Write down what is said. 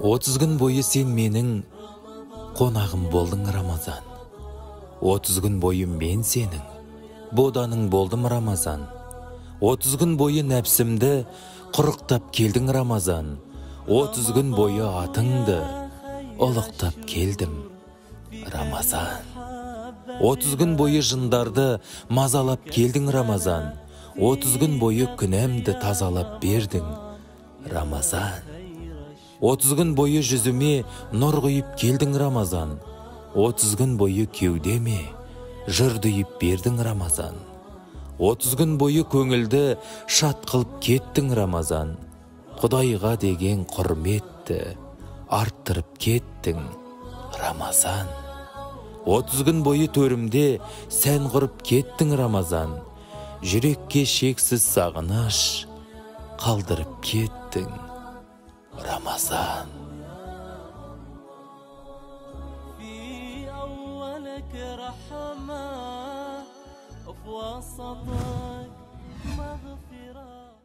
30 gün бойы сен менің қонағым болдың Рамазан. 30 gün бойы мен сенің боданың болдым Рамазан. 30 gün бойы нәпсімді құрықтап келдің Рамазан. 30 gün бойы атыңды ұлықтап келдім Рамазан. 30 gün бойы жындарды мазалап келдің Рамазан. 30 gün бойы күнәмді тазалап бердің Рамазан. 30 gün бойы жүзіме нұр құйып келдің Рамазан. 30 gün бойы кеудеме жыр дүйіп бердің Рамазан. 30 gün бойы көңілді шат қылып кеттің Рамазан. Құдайға деген құрметті арттырып кеттің Рамазан. 30 gün бойы төрімде сән құрып кеттің Рамазан. Жүрекке шексіз сағыныш қалдырып кеттің Рамазан. في أولك رحمة وفي وسطك مغفرة.